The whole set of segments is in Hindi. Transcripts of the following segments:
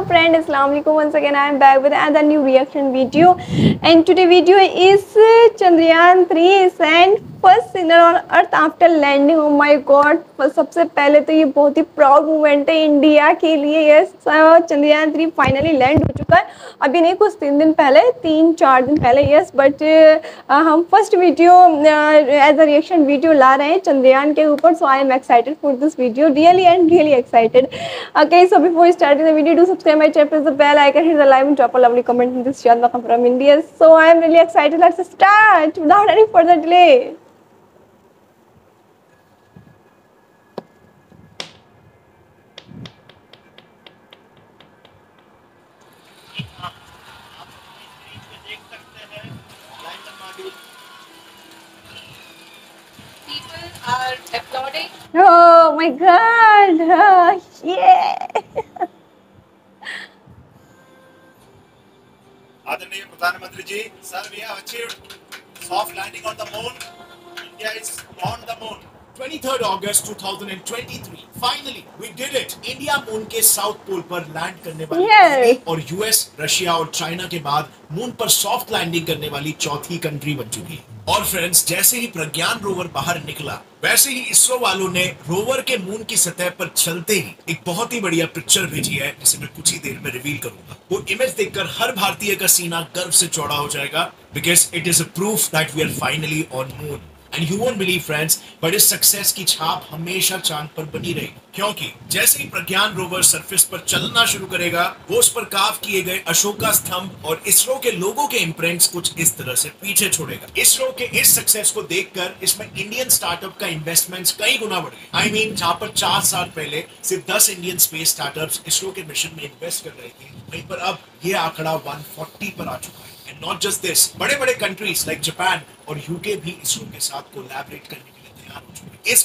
friend, Assalamualaikum. Once again, I am back with another new reaction video, and today video is Chandrayaan 3 sent first signal on Earth after landing. Oh my God! सबसे पहले तो ये बहुत ही प्राउड मोमेंट है इंडिया के लिए। यस, चंद्रयान 3 फाइनली लैंड हो चुका है। अभी नहीं, कुछ 3 दिन पहले, 3-4 दिन पहले। यस, बट हम first video as a reaction video ला रहे हैं चंद्रयान के ऊपर। So I am excited for this video, really and really excited. Okay, so before starting the video, do subscribe my channel, press the bell icon, hit the like and drop a lovely comment in this channel. Welcome from India. So I am really excited. Let's start without any further delay. People are applauding. Oh my God! Yeah! आदरणीय प्रधानमंत्री जी, sir, we have achieved soft landing on the moon. India is on the moon. 23rd August 2023. Finally, we did it. India moon के साउथ पोल पर लैंड करने वाली पहली और यूएस, रशिया और चाइना के बाद मून पर सॉफ्ट लैंडिंग करने वाली चौथी कंट्री बन चुकी है। और फ्रेंड्स, जैसे ही प्रज्ञान रोवर बाहर निकला, वैसे ही इसरो वालों ने रोवर के मून की सतह पर चलते ही एक बहुत ही बढ़िया पिक्चर भेजी है, जिसे मैं कुछ ही देर में रिवील करूंगा। वो इमेज देखकर हर भारतीय का सीना गर्व से चौड़ा हो जाएगा, because it is a proof that we are finally on moon. And you won't believe friends, but इस सक्सेस की छाप हमेशा चांद पर बनी रहेगी, क्योंकि जैसे ही प्रज्ञान रोवर सरफेस पर चलना शुरू करेगा, वो उस पर काव किए गए अशोका स्तंभ और इसरो के लोगों के इम्प्रिंट्स कुछ इस तरह से पीछे छोड़ेगा। इसरो के इस सक्सेस को देखकर इसमें इंडियन स्टार्टअप का इन्वेस्टमेंट्स कई गुना बढ़ गए। आई मीन, जहां पर 4 साल पहले सिर्फ 10 इंडियन स्पेस स्टार्टअप्स इसरो के मिशन में इन्वेस्ट कर रहे थे, वहीं पर अब ये आंकड़ा 140 पर आ चुका है। And not just this, बड़े-बड़े कंट्रीज लाइक जापान और यूके भी इसरो के साथ कोलैबोरेट करने के लिए तैयार हो चुके हैं। इस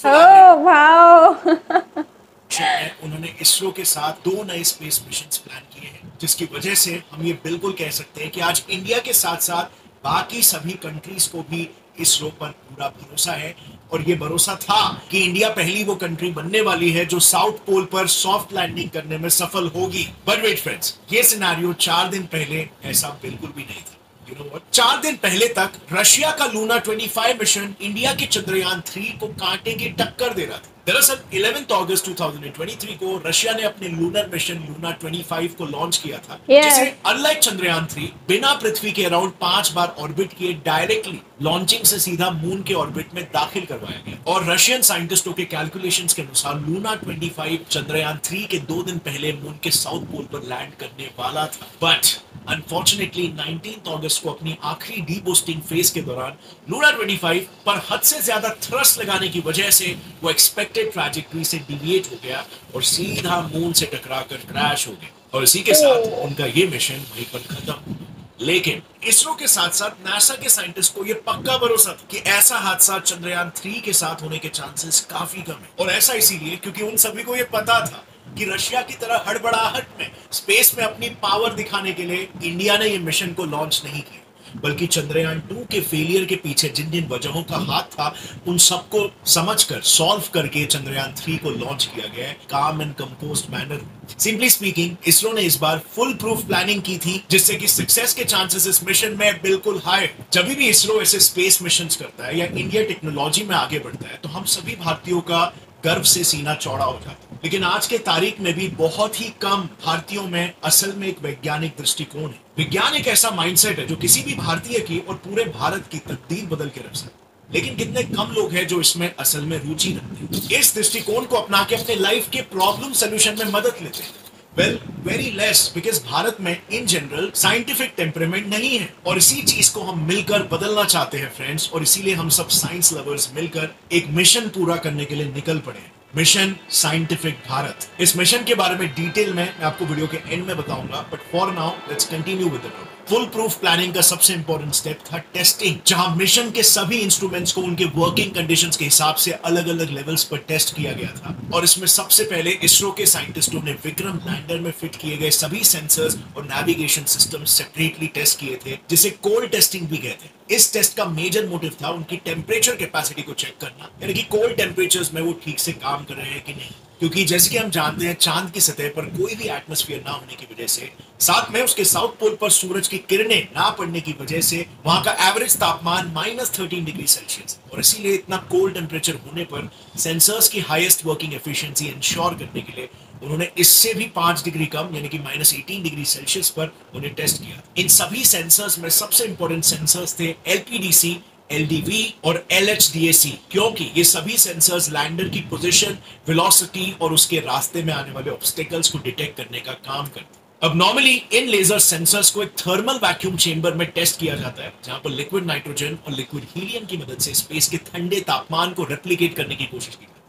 में उन्होंने इसरो के साथ 2 नए स्पेस मिशंस प्लान किए हैं, जिसकी वजह से हम ये बिल्कुल कह सकते हैं कि आज इंडिया के साथ-साथ बाकी सभी कंट्रीज को भी इसरो पर पूरा भरोसा है। और ये भरोसा था कि इंडिया पहली वो कंट्री बनने वाली है जो साउथ पोल पर सॉफ्ट लैंडिंग करने में सफल होगी। बट वेट फ्रेंड्स, ये सिनेरियो 4 दिन पहले ऐसा बिल्कुल भी नहीं था। You know what? 4 दिन पहले तक रशिया का लूना 25 मिशन इंडिया के चंद्रयान 3 को कांटे की टक्कर दे रहा था। दरअसल 11 अगस्त 2023 को रशिया ने अपने लूनर मिशन लूना 25 को लॉन्च किया था, जिसे अनलाइक चंद्रयान 3 बिना पृथ्वी के अराउंड 5 बार ऑर्बिट किए डायरेक्टली लॉन्चिंग से सीधा मून के ऑर्बिट में दाखिल करवाया गया। और रशियन साइंटिस्टों के कैलकुलेशंस के अनुसार लूना 25 चंद्रयान 3 के 2 दिन पहले मून के साउथ पोल पर लैंड करने वाला था। बट अनफॉर्चुनेटली 19 अगस्त को अपनी आखिरी डीबूस्टिंग फेज के दौरान लूना 25 पर हद से ज्यादा थ्रस्ट लगाने की वजह से वो एक्सपेक्टेड ट्रैजेक्टरी से डिविएट हो गया और सीधा मून से टकराकर क्रैश हो गया। और इसी के साथ उनका ये मिशन वहीं पर खत्म। लेकिन इसरो के साथ साथ नासा के साइंटिस्ट को यह पक्का भरोसा था कि ऐसा हादसा चंद्रयान 3 के साथ होने के चांसेस काफी कम है। और ऐसा इसीलिए क्योंकि उन सभी को यह पता था कि रशिया की तरह हड़बड़ाहट में स्पेस में अपनी पावर दिखाने के लिए इंडिया ने ये मिशन को लॉन्च नहीं किया, बल्कि चंद्रयान 2 के फेलियर के पीछे जिन जिन वजहों का हाथ था, उन सबको समझकर सॉल्व करके चंद्रयान 3 को लॉन्च किया गया है काम and composed manner. Simply speaking, ISRO ने इस बार फुल प्रूफ प्लानिंग की थी, जिससे कि सक्सेस के चांसेस इस मिशन में बिल्कुल हाई। जब भी इसरो ऐसे स्पेस मिशंस करता है या इंडिया टेक्नोलॉजी में आगे बढ़ता है, तो हम सभी भारतीयों का गर्व से सीना चौड़ा हो जाता है। लेकिन आज के तारीख में भी बहुत ही कम भारतीयों में असल में एक वैज्ञानिक दृष्टिकोण है। विज्ञान एक ऐसा माइंडसेट है जो किसी भी भारतीय की और पूरे भारत की तकदीर बदल के रख सकता है। लेकिन कितने कम लोग हैं जो इसमें असल में रुचि रखते हैं, इस दृष्टिकोण को अपना के अपने लाइफ के प्रॉब्लम सोल्यूशन में मदद लेते हैं। Well, very less, because Bharat में इन जनरल साइंटिफिक टेम्परामेंट नहीं है, और इसी चीज को हम मिलकर बदलना चाहते हैं फ्रेंड्स। और इसीलिए हम सब साइंस लवर्स मिलकर एक मिशन पूरा करने के लिए निकल पड़े हैं, मिशन साइंटिफिक भारत। इस मिशन के बारे में डिटेल में मैं आपको वीडियो के एंड में बताऊंगा, but for now let's continue with the video. Full proof planning का सबसे इंपॉर्टेंट स्टेप था टेस्टिंग, जहां मिशन के सभी इंस्ट्रूमेंट्स को उनके वर्किंग कंडीशंस के हिसाब से अलग अलग लेवल्स पर टेस्ट किया गया था। और इसमें सबसे पहले इसरो के साइंटिस्टों ने विक्रम लैंडर में फिट किए गए सभी सेंसर्स और नेविगेशन सिस्टम सेपरेटली टेस्ट किए थे, जिसे कोल्ड टेस्टिंग भी कहते हैं। इस टेस्ट का मेजर मोटिव था उनकी टेम्परेचर कैपेसिटी को चेक करना, यानी कि कोल्ड टेम्परेचर्स में वो ठीक से काम कर रहे हैं कि नहीं। क्योंकि जैसे कि हम जानते हैं चांद की सतह पर कोई भी एटमॉस्फेयर ना होने की वजह से, साथ में उसके साउथ पोल पर सूरज की किरणें ना पड़ने की वजह से वहां का एवरेज तापमान -13 डिग्री सेल्सियस, और इसीलिए इतना कोल्ड टेम्परेचर होने पर सेंसर्स की हाईएस्ट वर्किंग एफिशिएंसी इंश्योर करने के लिए उन्होंने इससे भी 5 डिग्री कम यानी कि -18 डिग्री सेल्सियस पर उन्हें टेस्ट किया। इन सभी सेंसर्स में सबसे इंपॉर्टेंट सेंसर्स थे एलपीडीसी, एलडीवी और एलएचडीएसी, क्योंकि ये सभी सेंसर्स लैंडर की पोजीशन, वेलोसिटी और उसके रास्ते में आने वाले ऑब्स्टेकल्स को डिटेक्ट करने का काम करते हैं। अब नॉर्मली इन लेजर सेंसर्स को एक थर्मल वैक्यूम चेंबर में टेस्ट किया जाता है, जहां पर लिक्विड नाइट्रोजन और लिक्विड हीलियम की मदद से स्पेस के ठंडे तापमान को रेप्लिकेट करने की कोशिश की जाती है।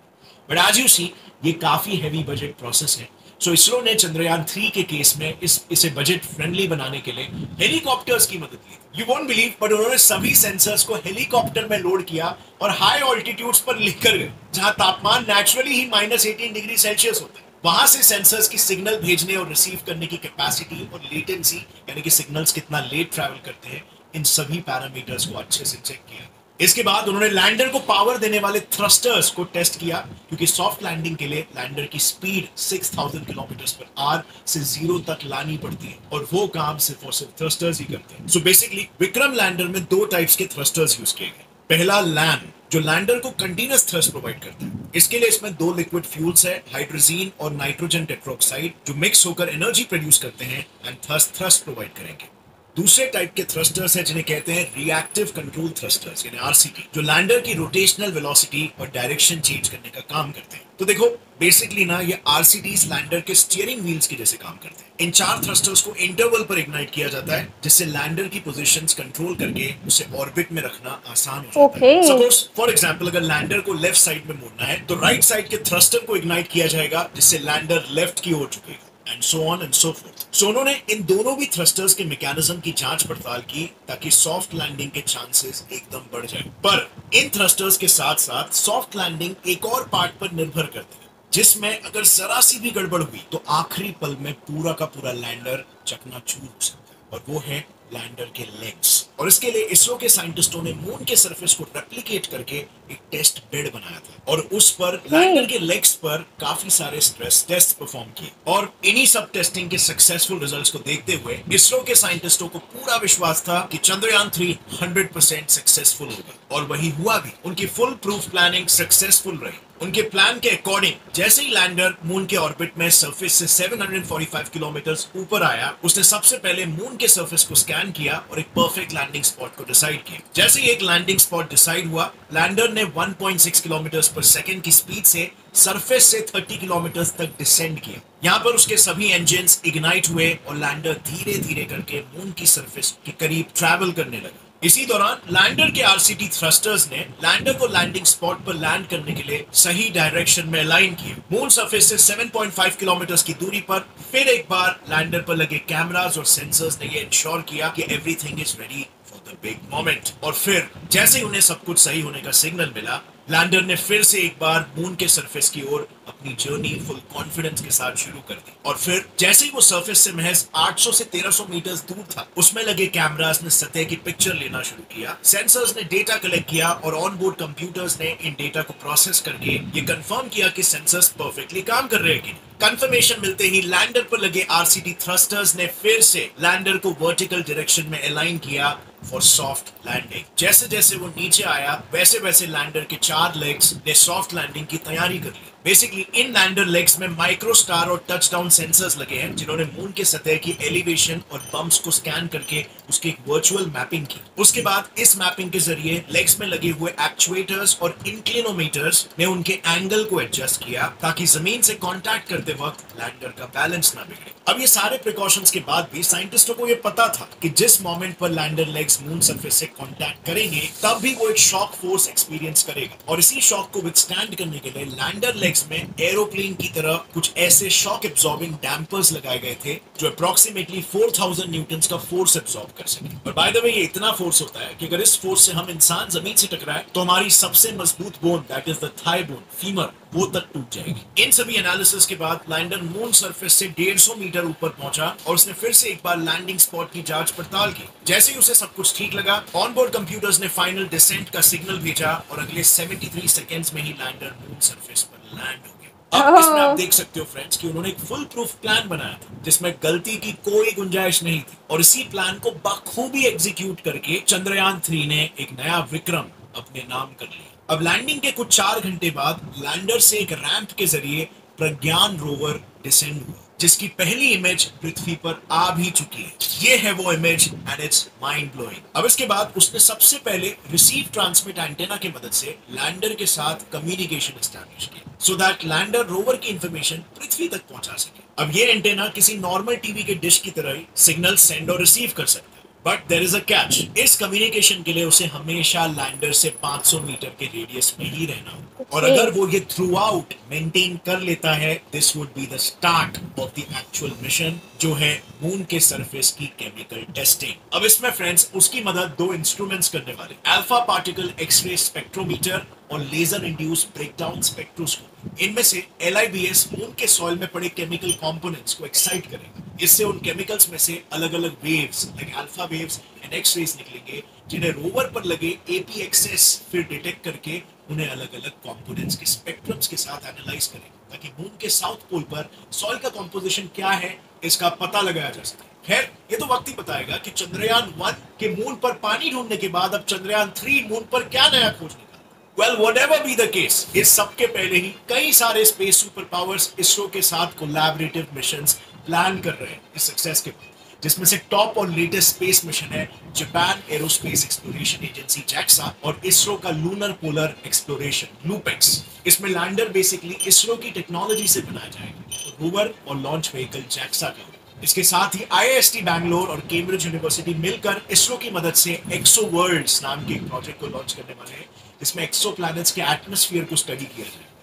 बट एज यू सी, ये काफी हैवी बजट प्रोसेस है। सो इसरो ने चंद्रयान 3 के केस में इसे बजट फ्रेंडली बनाने के लिए हेलीकॉप्टर्स की मदद ली। यू वोंट बिलीव, बट उन्होंने सभी सेंसर्स को हेलीकॉप्टर में लोड किया और हाई ऑल्टीट्यूड्स पर लेकर गए, जहां तापमान नेचुरली ही -18 डिग्री सेल्सियस होता है। वहां से सेंसर्स की सिग्नल भेजने और रिसीव करने की कैपेसिटी और लेटेंसी, यानी कि सिग्नल्स कितना लेट ट्रैवल करते हैं, इन सभी पैरामीटर्स को अच्छे से चेक किया। इसके बाद उन्होंने लैंडर को पावर देने वाले थ्रस्टर्स को टेस्ट किया, क्योंकि सॉफ्ट लैंडिंग के लिए लैंडर की स्पीड 6000 किलोमीटर पर आवर से 0 तक लानी पड़ती है, और वो काम सिर्फ और सिर्फ थ्रस्टर्स ही करते हैं। सो बेसिकली विक्रम लैंडर में 2 टाइप्स के थ्रस्टर्स यूज किए गए। पहला लैम, जो लैंडर को कंटिन्यूअस थ्रस्ट प्रोवाइड करता है। इसके लिए इसमें 2 लिक्विड फ्यूल्स है, हाइड्रोजन और नाइट्रोजन टेट्रोक्साइड, जो मिक्स होकर एनर्जी प्रोड्यूस करते हैं एंड थ्रस्ट प्रोवाइड करेंगे। दूसरे टाइप के थ्रस्टर्स हैं जिन्हें कहते हैं रिएक्टिव कंट्रोल थ्रस्टर्स यानी आरसीटी, जो लैंडर की रोटेशनल वेलोसिटी और डायरेक्शन चेंज करने का काम करते हैं। तो देखो बेसिकली ना, ये आरसीटीज लैंडर के स्टीयरिंग व्हील्स के जैसे काम करते हैं। इन 4 थ्रस्टर्स को इंटरवल पर इग्नाइट किया जाता है, जिससे लैंडर की पोजीशंस कंट्रोल करके उसे ऑर्बिट में रखना आसान हो जाता है। सपोज फॉर एग्जांपल, अगर लैंडर को लेफ्ट साइड में मोड़ना है तो राइट साइड के थ्रस्टर को इग्नाइट किया जाएगा, जिससे लैंडर लेफ्ट की ओर झुकेगा, and so on and so forth. So उन्होंने इन दोनों भी थ्रस्टर्स के मैकेनिज्म की जांच पड़ताल की, ताकि सॉफ्ट लैंडिंग के चांसेस एकदम बढ़ जाए। पर इन थ्रस्टर्स के साथ साथ सॉफ्ट लैंडिंग एक और पार्ट पर निर्भर करती है, जिसमें अगर जरा सी भी गड़बड़ हुई तो आखिरी पल में पूरा का पूरा लैंडर चकनाचूर हो सकता है, और वो है लैंडर के लेग्स। और इसके लिए इसरो के साइंटिस्टों ने मून के सरफेस को रेप्लिकेट करके एक टेस्ट बेड बनाया था, और उस पर लैंडर के लेग्स पर काफी सारे स्ट्रेस टेस्ट परफॉर्म किए। और इन्हीं सब टेस्टिंग के सक्सेसफुल रिजल्ट्स को देखते हुए इसरो के साइंटिस्टों को पूरा विश्वास था कि चंद्रयान 3 100% सक्सेसफुल होगा, और वही हुआ भी। उनकी फुल प्रूफ प्लानिंग सक्सेसफुल रही। उनके प्लान के अकॉर्डिंग जैसे ही लैंडर मून के ऑर्बिट में सरफेस से 745 किलोमीटर ऊपर आया, उसने सबसे पहले मून के सरफेस को स्कैन किया और एक परफेक्ट लैंडिंग स्पॉट को डिसाइड किया। जैसे ही एक लैंडिंग स्पॉट डिसाइड हुआ, लैंडर ने 1.6 किलोमीटर पर सेकंड की स्पीड से सरफेस से 30 किलोमीटर तक डिसेंड किया। यहाँ पर उसके सभी इंजन्स इग्नाइट हुए और लैंडर धीरे धीरे करके मून की सरफेस के करीब ट्रैवल करने लगा। इसी दौरान लैंडर के आरसीटी थ्रस्टर्स ने लैंडर को लैंडिंग स्पॉट पर लैंड करने के लिए सही डायरेक्शन में अलाइन किया। मून सरफेस से 7.5 किलोमीटर की दूरी पर फिर एक बार लैंडर पर लगे कैमरास और सेंसर्स ने ये इंश्योर किया कि everything is ready for the big moment. और फिर जैसे ही उन्हें सब कुछ सही होने का सिग्नल मिला, लैंडर ने फिर से एक बार मून के सरफेस की ओर अपनी जर्नी फुल कॉन्फिडेंस के साथ शुरू कर दी। और फिर जैसे ही वो सरफेस से महज 800 से 1300 मीटर दूर था, उसमें लगे कैमरास ने सतह की पिक्चर लेना शुरू किया, सेंसर्स ने डेटा कलेक्ट किया, और ऑन बोर्ड कंप्यूटर्स ने इन डेटा को प्रोसेस करके ये कंफर्म किया कि सेंसर्स परफेक्टली काम कर रहे हैं कि नहीं। कंफर्मेशन मिलते ही लैंडर पर लगे आरसीटी थ्रस्टर्स ने फिर से लैंडर को वर्टिकल डायरेक्शन में अलाइन किया फॉर सॉफ्ट लैंडिंग। जैसे जैसे वो नीचे आया, वैसे वैसे लैंडर के 4 लेग्स ने सॉफ्ट लैंडिंग की तैयारी कर ली। बेसिकली इन लैंडर लेग्स में माइक्रो स्टार और टचडाउन सेंसर्स लगे हैं, जिन्होंने मून के सतह की एलिवेशन और बम्प्स को स्कैन करके उसकी एक वर्चुअल मैपिंग की। उसके बाद इस मैपिंग के जरिए लेग्स में लगे हुए एक्चुएटर्स और इंक्लिनोमीटर्स ने उनके एंगल को एडजस्ट किया, ताकि जमीन से कांटेक्ट करते वक्त लैंडर का बैलेंस ना बिगड़े। अब ये सारे प्रिकॉशंस के बाद भी साइंटिस्टों को ये पता था कि जिस मोमेंट पर लैंडर लेग्स मून सरफेस से कांटेक्ट करेंगे, तब भी वो एक शॉक फोर्स एक्सपीरियंस करेगा, और इसी शॉक को विथस्टैंड करने के लिए लैंडर लेग्स में एरोप्लेन की तरह कुछ ऐसे शॉक एब्जॉर्बिंग डैम्पर्स लगाए गए थे, जो अप्रोक्सीमेटली 4000 न्यूटन्स का फोर्स एब्जॉर्ब कर सके। और बाय द वे, ये इतना फोर्स होता है कि अगर इस फोर्स से हम इंसान जमीन से टकराए तो हमारी सबसे मजबूत bone, that is the thigh bone, femur, वो तक टूट जाएगी। इन सभी एनालिसिस के बाद लैंडर मून सरफेस से 150 मीटर ऊपर पहुंचा, और उसने फिर से एक बार लैंडिंग स्पॉट की जांच पड़ताल की। जैसे ही उसे सब कुछ ठीक लगा, ऑनबोर्ड कंप्यूटर्स ने फाइनल डिसेंट का सिग्नल भेजा, और अगले 73 सेकेंड्स में ही लैंडर मून सरफेस पर लैंड हो गया। अब इसमें आप देख सकते हो फ्रेंड्स कि उन्होंने एक फुल प्रूफ प्लान बनाया था जिसमें गलती की कोई गुंजाइश नहीं थी और इसी प्लान को बखूबी एग्जीक्यूट करके चंद्रयान 3 ने एक नया विक्रम अपने नाम कर लिया। अब लैंडिंग के कुछ 4 घंटे बाद लैंडर से एक रैंप के जरिए प्रज्ञान रोवर डिसेंड हुआ जिसकी पहली इमेज पृथ्वी पर आ भी चुकी है। ये है वो image and it's mind blowing. अब इसके बाद उसने सबसे पहले रिसीव ट्रांसमिट एंटेना की मदद से लैंडर के साथ कम्युनिकेशन एस्टैब्लिश किया सो दैट लैंडर रोवर की इंफॉर्मेशन पृथ्वी तक पहुंचा सके। अब ये एंटेना किसी नॉर्मल टीवी के डिश की तरह ही सिग्नल सेंड और रिसीव कर सकता है, but there is a catch. इस कम्युनिकेशन के लिए उसे हमेशा लैंडर से 500 मीटर के रेडियस में ही रहना होगा और अगर वो ये थ्रू आउट मेंटेन कर लेता है this would be the start of the actual mission जो है मून के सरफेस की केमिकल टेस्टिंग। अब इसमें फ्रेंड्स उसकी मदद दो इंस्ट्रूमेंट्स करने वाले, अल्फा पार्टिकल एक्सरे स्पेक्ट्रोमीटर और लेजर इंड्यूस ब्रेकडाउन स्पेक्ट्रोस्कोपी। इनमें से LIBS मून के सॉइल में पड़े केमिकल कंपोनेंट्स को एक्साइट करेगा। इससे उन केमिकल्स में से अलग अलग waves like alpha waves and X rays निकलेंगे जिन्हें रोवर पर लगे APXS फिर डिटेक्ट करके उन्हें अलग अलग कंपोनेंट्स के स्पेक्ट्रम्स के साथ एनालाइज करेंगे ताकि मून के साउथ पोल पर सॉइल का कंपोजिशन क्या है इसका पता लगाया जा सके। खैर ये तो वक्त ही बताएगा कि चंद्रयान 1 के मून पर पानी ढूंढने के बाद अब चंद्रयान 3 मून पर क्या नया खोज निकालता है। Well whatever be the case, इस सबके पहले ही कई सारे स्पेस सुपर पावर्स इसरो के साथ कोलैबोरेटिव मिशंस प्लान कर रहे हैं इस सक्सेस के बाद, जिसमें से टॉप और लेटेस्ट स्पेस मिशन है Japan aerospace exploration agency JAXA और इसरो का लूनर पोलर एक्सप्लोरेशन लूपेक्स। इसमें लैंडर बेसिकली इसरो की टेक्नोलॉजी से बनाया जाएगा और रोवर और लॉन्च व्हीकल JAXA का। इसके साथ ही IIST बैंगलोर और कैम्ब्रिज यूनिवर्सिटी मिलकर इसरो की मदद से एक्सो वर्ल्ड्स नाम के एक प्रोजेक्ट को लॉन्च करने वाले हैं जिसमें एक्सो प्लैनेट्स के एटमॉस्फेयर को स्टडी किया जाए।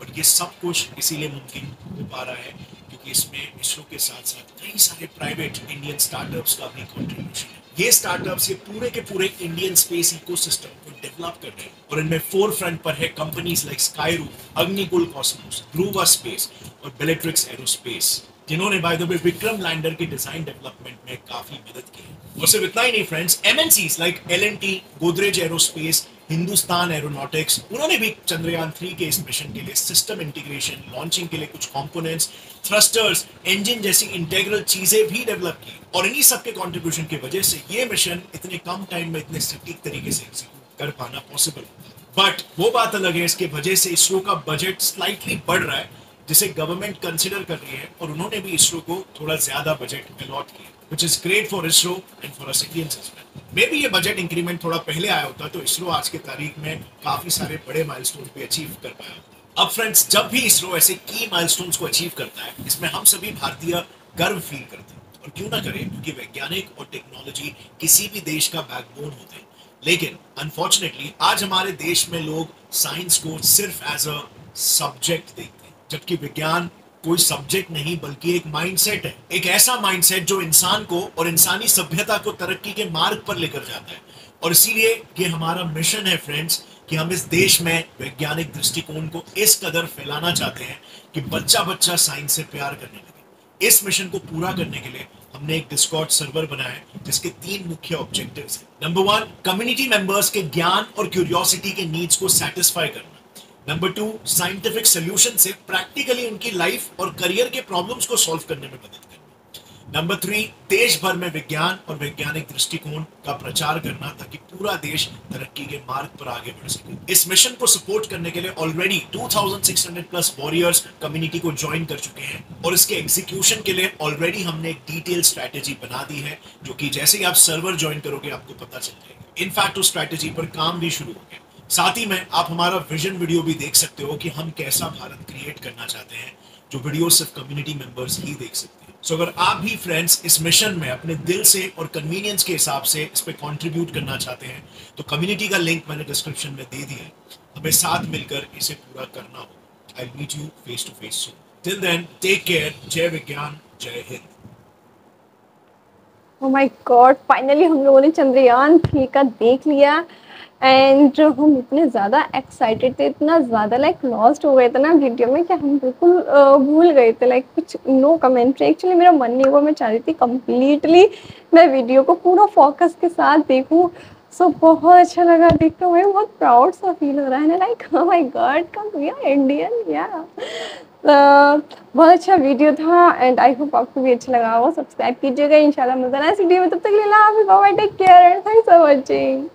और ये सब कुछ इसीलिए मुमकिन हो पा रहा है क्योंकि इसमें इसरो के साथ साथ कई सारे प्राइवेट इंडियन स्टार्टअप्स का भी कंट्रीब्यूशन है। ये स्टार्टअप्स ये पूरे के पूरे इंडियन स्पेस इकोसिस्टम को डेवलप कर रहे हैं और इनमें फोर फ्रंट पर है कंपनीज लाइक स्काईरूट, अग्निकुल कॉस्मोस, ध्रुवा स्पेस और बेलेट्रिक्स एरोस्पेस जिन्होंने by the way Vikram lander के डिजाइन डेवलपमेंट में काफी मदद की है। और सिर्फ इतना ही नहीं friends, MNCs like L&T, Godrej aerospace, Hindustan aeronautics उन्होंने भी चंद्रयान 3 के इस मिशन के लिए सिस्टम इंटीग्रेशन, लॉन्चिंग के लिए कुछ कंपोनेंट्स, थ्रस्टर्स, इंजन जैसी इंटीग्रल चीजें भी डेवलप की और इन्हीं सब के कंट्रीब्यूशन की वजह से ये मिशन इतने कम टाइम में इतने सटीक तरीके से एग्जीक्यूट कर पाना पॉसिबल होता है। बट वो बात अलग है, इसके वजह से इसरो का बजट स्लाइटली बढ़ रहा है जिसे गवर्नमेंट कंसिडर कर रही है और उन्होंने भी इसरो को थोड़ा ज्यादा बजट अलॉट किया which is great for ISRO and for us Indians as well. May be ये बजट इंक्रीमेंट थोड़ा पहले आया होता तो इसरो आज के तारीख में काफी सारे बड़े माइलस्टोन भी अचीव कर पाया होता। अब फ्रेंड्स जब भी इसरो ऐसे की माइलस्टोन्स को अचीव करता है इसमें हम सभी भारतीय गर्व फील करते हैं और क्यों ना करें क्योंकि वैज्ञानिक और टेक्नोलॉजी किसी भी देश का बैकबोन होते हैं। लेकिन अनफॉर्चुनेटली आज हमारे देश में लोग साइंस को सिर्फ एज अ सब्जेक्ट देखते हैं जबकि विज्ञान कोई सब्जेक्ट नहीं बल्कि एक माइंडसेट है, एक ऐसा माइंडसेट जो इंसान को और इंसानी सभ्यता को तरक्की के मार्ग पर लेकर जाता है। और इसीलिए ये हमारा मिशन है फ्रेंड्स कि हम इस देश में वैज्ञानिक दृष्टिकोण को इस कदर फैलाना चाहते हैं कि बच्चा बच्चा साइंस से प्यार करने लगे। इस मिशन को पूरा करने के लिए हमने एक डिस्कॉर्ड सर्वर बनाया है जिसके 3 मुख्य ऑब्जेक्टिव्स हैं। नंबर 1, कम्युनिटी मेंबर्स के ज्ञान और क्यूरियोसिटी के नीड्स को सेटिस्फाई करना। नंबर 2, साइंटिफिक सोल्यूशन से प्रैक्टिकली उनकी लाइफ और करियर के प्रॉब्लम्स को सॉल्व करने में मदद करना। नंबर 3, देश भर में विज्ञान और वैज्ञानिक दृष्टिकोण का प्रचार करना ताकि पूरा देश तरक्की के मार्ग पर आगे बढ़ सके। इस मिशन को सपोर्ट करने के लिए ऑलरेडी 2600 प्लस वॉरियर्स कम्युनिटी को ज्वाइन कर चुके हैं और इसके एग्जीक्यूशन के लिए ऑलरेडी हमने एक डिटेल स्ट्रैटेजी बना दी है जो कि जैसे ही आप सर्वर ज्वाइन करोगे आपको पता चल जाएगा। इनफैक्ट उस स्ट्रैटेजी पर काम भी शुरू हो गया। साथ ही में आप हमारा विजन वीडियो भी देख सकते हो कि हम कैसा भारत क्रिएट करना चाहते हैं जो वीडियो सिर्फ कम्युनिटी मेंबर्स ही देख सकते हैं। सो अगर आप भी फ्रेंड्स इस मिशन में अपने दिल से और कन्वीनियंस के हिसाब से इस पे कंट्रीब्यूट करना चाहते हैं तो कम्युनिटी का लिंक मैंने डिस्क्रिप्शन में दे दिया है। हमें साथ मिलकर इसे पूरा करना होगा। I meet you face to face soon. Till then take care. जय विज्ञान, जय Hind. Oh my god, finally हम लोगों ने चंद्रयान 3 का देख लिया एंड हम इतने ज़्यादा एक्साइटेड थे, इतना ज़्यादा लाइक लॉस्ट हो गए थे ना वीडियो में कि हम बिल्कुल भूल गए थे, लाइक कुछ नो कमेंट्री। एक्चुअली मेरा मन नहीं हुआ, मैं चाह रही थी कम्प्लीटली मैं वीडियो को पूरा फोकस के साथ देखूं। सो बहुत अच्छा लगा देख कर, मुझे बहुत प्राउड सा फील हो रहा है ना, like oh my god come we are Indian या बहुत अच्छा वीडियो था एंड आई होप आपको भी अच्छा लगा होगा। सब्सक्राइब कीजिएगा, इंशाल्लाह मिलता है नेक्स्ट वीडियो में। तब तक के लिए bye bye, take care and thanks for watching.